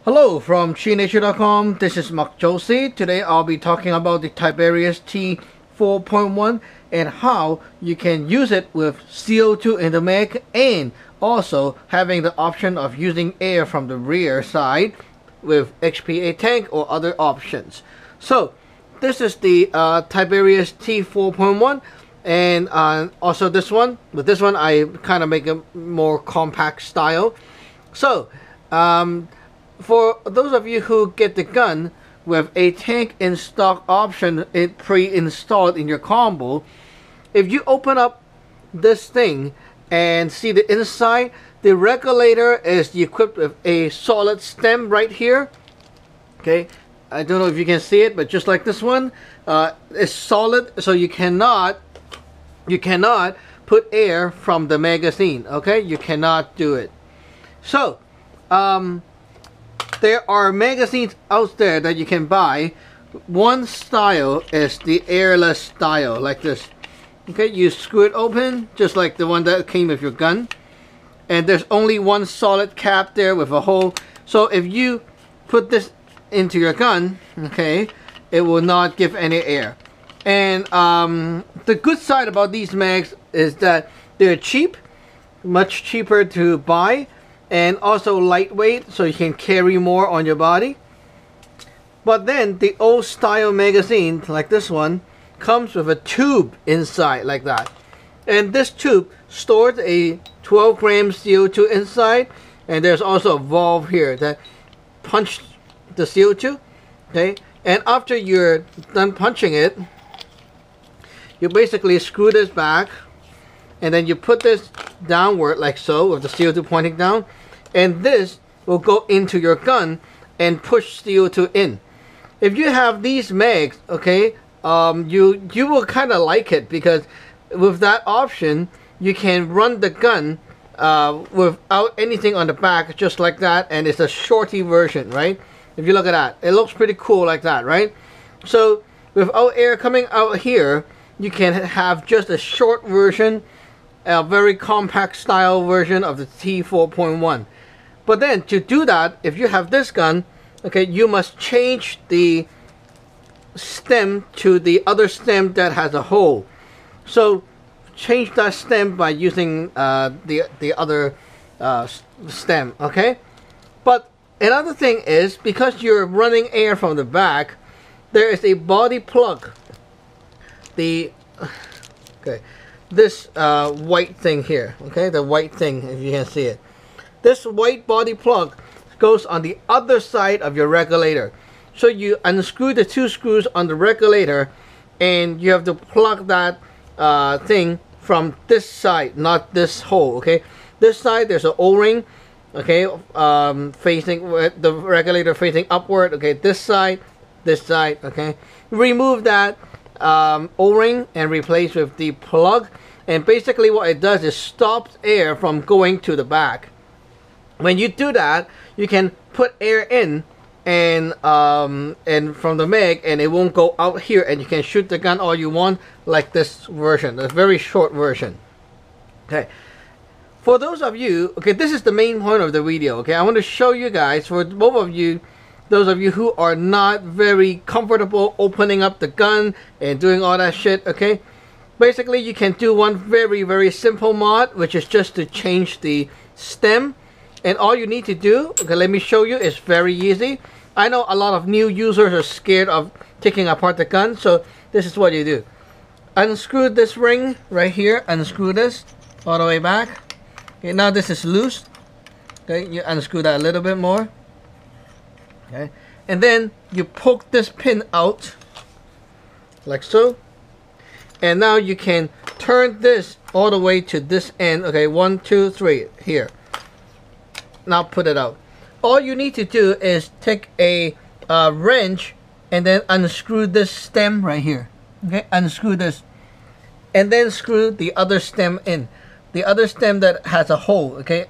Hello from ChiNature.com. This is Mark Josie. Today I'll be talking about the Tiberius T4.1 and how you can use it with CO2 in the mag, and also having the option of using air from the rear side with HPA tank or other options. So this is the Tiberius T4.1, and also this one. With this one I kind of make a more compact style. So for those of you who get the gun with a tank in stock option pre-installed in your combo, if you open up this thing and see the inside, the regulator is equipped with a solid stem right here. Okay, I don't know if you can see it, but just like this one, it's solid, so you cannot put air from the magazine. Okay, you cannot do it. So there are magazines out there that you can buy. One style is the airless style, like this. Okay, you screw it open just like the one that came with your gun, and there's only one solid cap there with a hole. So if you put this into your gun, okay, it will not give any air. And the good side about these mags is that they're cheap, much cheaper to buy, and also lightweight, so you can carry more on your body. But then the old style magazine, like this one, comes with a tube inside like that, and this tube stores a 12 gram CO2 inside, and there's also a valve here that punches the CO2. Okay, and after you're done punching it, you basically screw this back, and then you put this downward like so, with the CO2 pointing down, and this will go into your gun and push CO2 in. If you have these mags, okay, you will kind of like it, because with that option you can run the gun without anything on the back, just like that, and it's a shorty version, right? If you look at that, it looks pretty cool like that, right? So without air coming out here, you can have just a short version, a very compact style version of the T4.1. But then to do that, if you have this gun, okay, you must change the stem to the other stem that has a hole. So change that stem by using the other stem, okay? But another thing is, because you're running air from the back, there is a body plug. This white thing here, okay, the white thing, if you can see it. This white body plug goes on the other side of your regulator. So you unscrew the two screws on the regulator, and you have to plug that thing from this side, not this hole, okay? This side, there's an O-ring, okay, facing with the regulator facing upward, okay? This side, okay? Remove that O-ring and replace with the plug, and basically what it does is stops air from going to the back. When you do that, you can put air in and from the mag, and it won't go out here, and you can shoot the gun all you want, like this version, a very short version. Okay, for those of you, okay, this is the main point of the video. Okay, I want to show you guys, for both of you, those of you who are not very comfortable opening up the gun and doing all that shit, okay, basically you can do one very simple mod, which is just to change the stem. And all you need to do, okay, let me show you, it's very easy. I know a lot of new users are scared of taking apart the gun, so this is what you do. Unscrew this ring right here, unscrew this all the way back. Okay, now this is loose. Okay, you unscrew that a little bit more. Okay, and then you poke this pin out, like so. And now you can turn this all the way to this end. Okay, 1, 2, 3, here. Now put it out. All you need to do is take a wrench and then unscrew this stem right here. Okay, unscrew this, and then screw the other stem in. The other stem that has a hole, okay,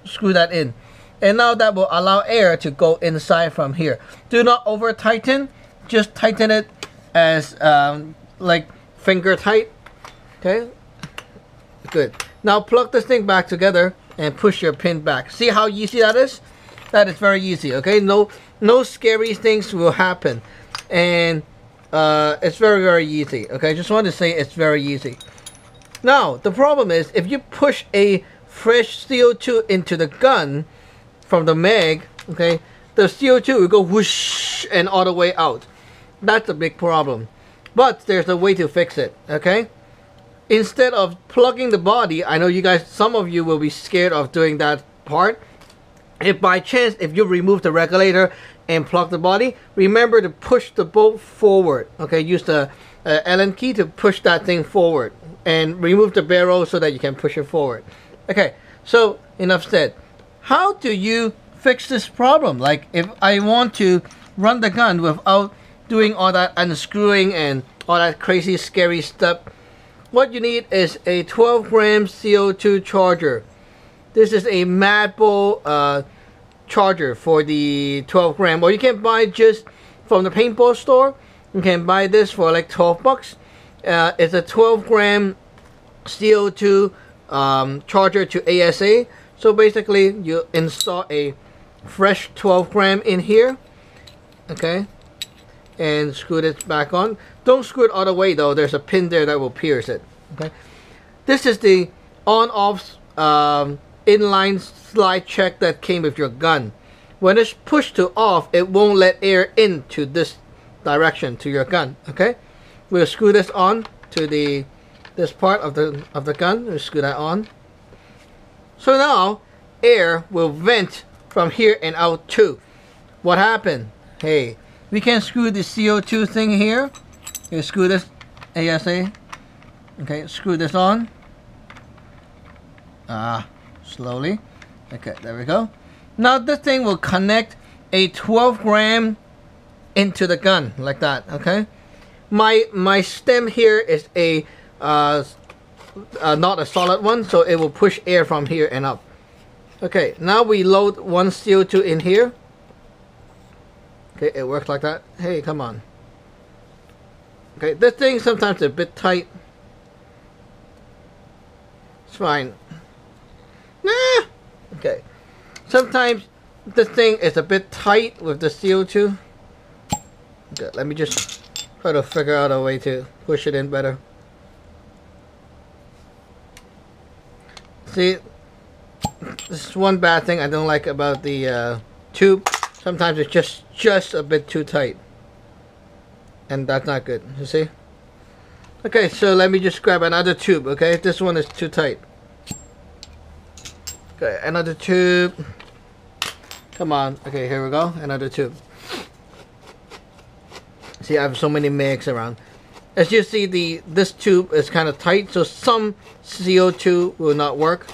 screw that in. And now that will allow air to go inside from here. Do not over tighten, just tighten it as like finger tight. Okay, good. Now plug this thing back together and push your pin back. See how easy that is? That is very easy, okay? No scary things will happen. And it's very, very easy, okay? Just want to say it's very easy. Now, the problem is, if you push a fresh CO2 into the gun from the mag, okay, the CO2 will go whoosh and all the way out. That's a big problem. But there's a way to fix it, okay? Instead of plugging the body, I know you guys, some of you will be scared of doing that part. If by chance, if you remove the regulator and plug the body, remember to push the bolt forward, okay? Use the Allen key to push that thing forward and remove the barrel so that you can push it forward. Okay, so enough said. How do you fix this problem? Like, if I want to run the gun without doing all that unscrewing and all that crazy scary stuff, what you need is a 12 gram CO2 charger. This is a Madball charger for the 12 gram, or you can buy just from the paintball store. You can buy this for like 12 bucks. It's a 12 gram CO2 charger to ASA. So basically you install a fresh 12 gram in here, okay, and screw this back on. Don't screw it all the way though, there's a pin there that will pierce it, okay. This is the on-off inline slide check that came with your gun. When it's pushed to off, it won't let air into this direction to your gun, okay. We'll screw this on to this part of the gun. We'll screw that on. So now air will vent from here and out too. What happened? Hey, we can screw the CO2 thing here. You screw this ASA. Okay, screw this on. Slowly. Okay, there we go. Now this thing will connect a 12 gram into the gun like that. Okay. My stem here is a not a solid one, so it will push air from here and up. Okay, now we load one CO2 in here. Okay, it works like that. Hey, come on. Okay, this thing sometimes is a bit tight. It's fine. Nah. Okay. Sometimes this thing is a bit tight with the CO2. Okay, let me just try to figure out a way to push it in better. See, this is one bad thing I don't like about the tube. Sometimes it's just a bit too tight, and that's not good. You see? Okay, so let me just grab another tube. Okay, this one is too tight. Okay, another tube. Come on. Okay, here we go. Another tube. See, I have so many mags around. As you see, this tube is kind of tight, so some CO2 will not work.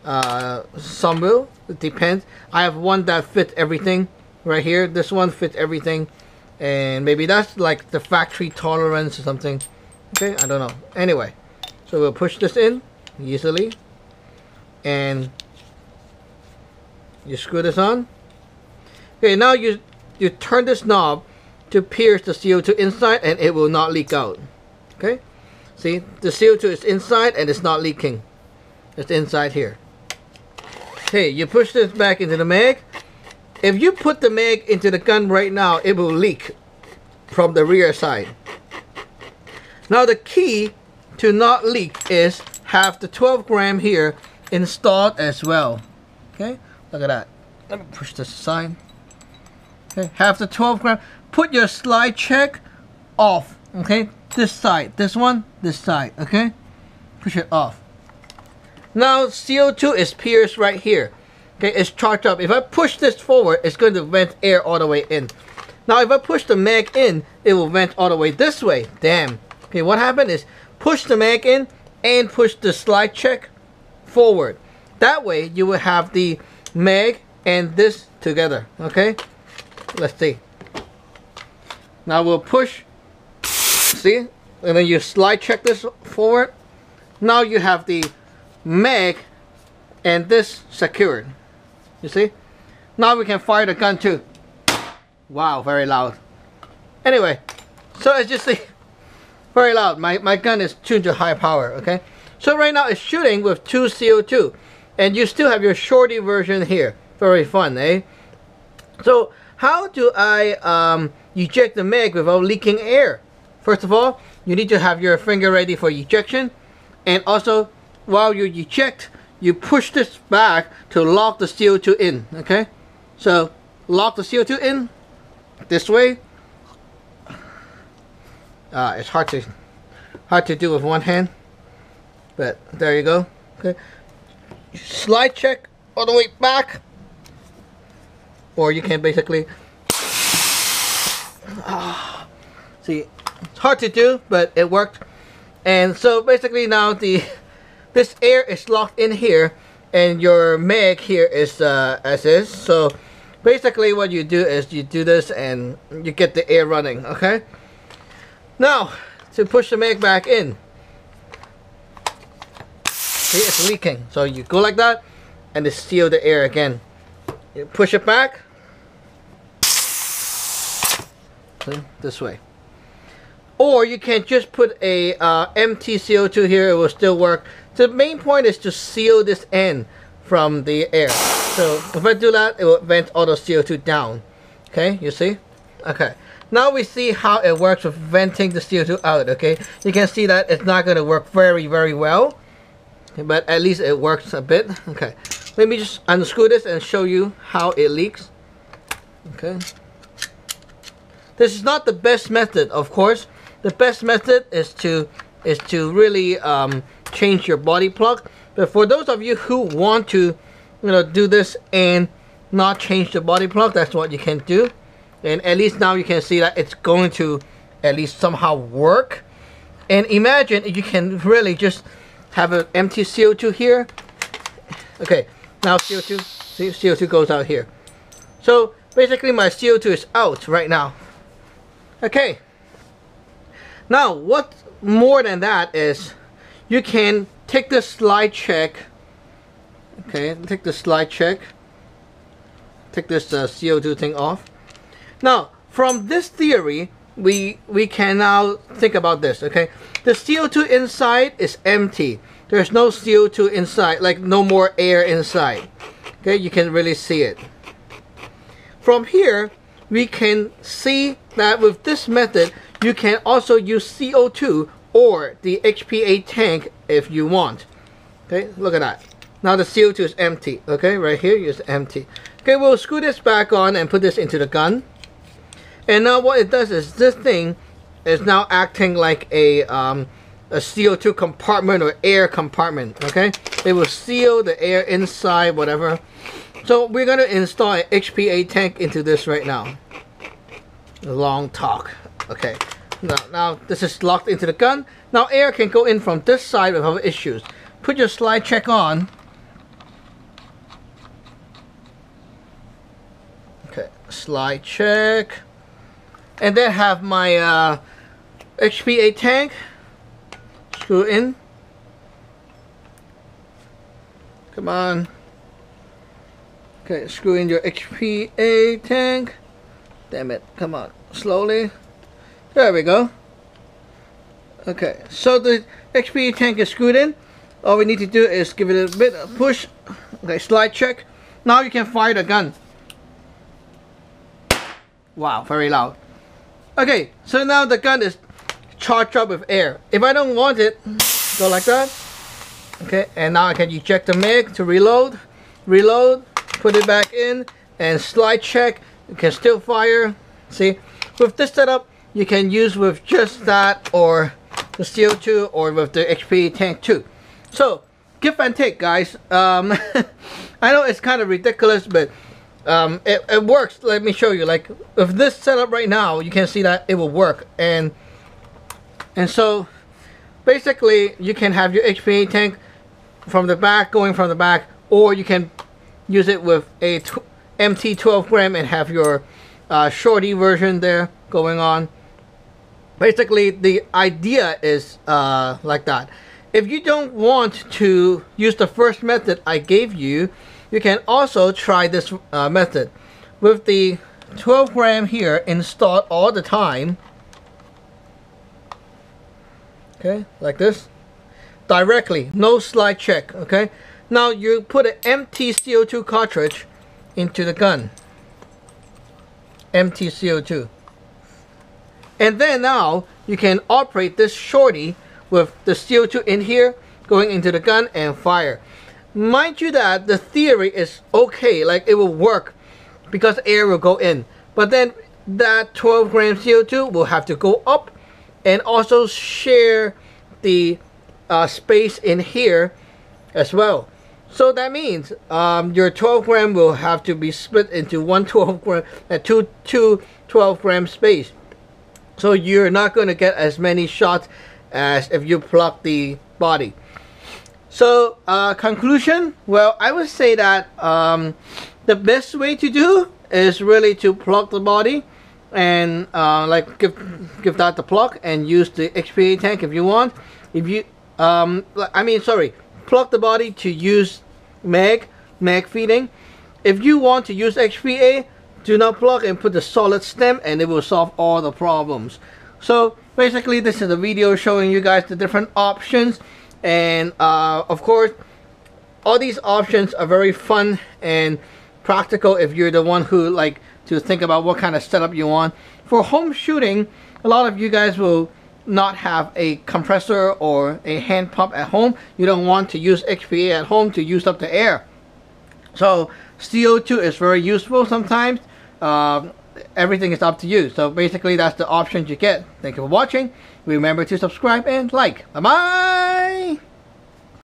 Some will. It depends. I have one that fits everything right here. This one fits everything, and maybe that's like the factory tolerance or something. Okay, I don't know. Anyway, so we'll push this in easily, and you screw this on. Okay, now you turn this knob to pierce the CO2 inside, and it will not leak out. Okay, see, the CO2 is inside and it's not leaking. It's inside here. Okay, you push this back into the mag. If you put the mag into the gun right now, it will leak from the rear side. Now the key to not leak is have the 12 gram here installed as well. Okay, look at that. Let me push this aside. Okay, have the 12 gram. Put your slide check off. Okay, this side, this one, this side. Okay, push it off. Now CO2 is pierced right here. Okay, it's charged up. If I push this forward, it's going to vent air all the way in. Now if I push the mag in, it will vent all the way this way. Damn. Okay, what happened is push the mag in and push the slide check forward. That way you will have the mag and this together. Okay, let's see. Now we'll push, see, and then you slide check this forward. Now you have the mag and this secured. You see? Now we can fire the gun too. Wow, very loud. Anyway, so as you see, very loud. My gun is tuned to high power, okay? So right now it's shooting with 2 CO2. And you still have your shorty version here. Very fun, eh? So how do I eject the mag without leaking air? First of all, you need to have your finger ready for ejection, and also while you eject, you push this back to lock the CO2 in. Okay, so lock the CO2 in this way. It's hard to do with one hand, but there you go. Okay, slide check all the way back, or you can basically see, it's hard to do, but it worked. And so basically now this air is locked in here, and your mag here is as is. So basically what you do is you do this and you get the air running. Okay, now to push the mag back in, see, it's leaking, so you go like that and it seal the air again. You push it back, see, this way. Or you can just put a empty CO2 here, it will still work. The main point is to seal this end from the air. So if I do that, it will vent all the CO2 down. Okay, you see? Okay. Now we see how it works with venting the CO2 out, okay? You can see that it's not going to work very well. But at least it works a bit. Okay. Let me just unscrew this and show you how it leaks. Okay. This is not the best method, of course. The best method is to really change your body plug. But for those of you who want to, do this and not change the body plug, that's what you can do. And at least now you can see that it's going to at least somehow work. And imagine if you can really just have an empty CO2 here. Okay, now CO2, see, CO2 goes out here. So basically my CO2 is out right now. Okay. Now, what more than that is, you can take the slide check. Okay, take the slide check. Take this CO2 thing off. Now, from this theory, we can now think about this. Okay, the CO2 inside is empty. There's no CO2 inside, like no more air inside. Okay, you can really see it. From here, we can see that with this method, you can also use CO2 or the HPA tank if you want. Okay, look at that. Now the CO2 is empty. Okay, right here is empty. Okay, we'll screw this back on and put this into the gun. And now what it does is this thing is now acting like a CO2 compartment or air compartment. Okay, it will seal the air inside, whatever. So we're going to install an HPA tank into this right now. A long talk. Okay, now this is locked into the gun. Now air can go in from this side without issues. Put your slide check on. Okay, slide check. And then have my HPA tank. Screw in. Come on. Okay, screw in your HPA tank. Damn it, come on, slowly. There we go. Okay, so the HPA tank is screwed in. All we need to do is give it a bit of push. Okay, slide check. Now you can fire the gun. Wow, very loud. Okay, so now the gun is charged up with air. If I don't want it, go like that. Okay, and now I can eject the mag to reload. Reload, put it back in, and slide check. You can still fire. See, with this setup, you can use with just that, or the CO2, or with the HPA tank too. So, give and take, guys. I know it's kind of ridiculous, but it works. Let me show you. Like with this setup right now, you can see that it will work. And so, basically, you can have your HPA tank from the back, going from the back, or you can use it with a empty 12 gram and have your shorty version there going on. Basically, the idea is like that. If you don't want to use the first method I gave you, you can also try this method with the 12 gram here installed all the time. Okay, like this, directly, no slide check. Okay, now you put an empty CO2 cartridge into the gun. empty CO2. And then now you can operate this shorty with the CO2 in here going into the gun and fire. Mind you that the theory is okay, like it will work because air will go in, but then that 12 gram CO2 will have to go up and also share the space in here as well. So that means your 12 gram will have to be split into one 12 gram, two 12 gram space. So you're not going to get as many shots as if you plug the body. So conclusion, well, I would say that the best way to do is really to plug the body and like give that the plug and use the HPA tank if you want. If you plug the body to use mag feeding. If you want to use HPA, do not plug and put the solid stem, and it will solve all the problems. So basically this is a video showing you guys the different options, and of course all these options are very fun and practical if you're the one who like to think about what kind of setup you want. For home shooting, a lot of you guys will not have a compressor or a hand pump at home. You don't want to use HPA at home to use up the air. So CO2 is very useful sometimes. Everything is up to you. So basically that's the options you get. Thank you for watching. Remember to subscribe and like. Bye bye.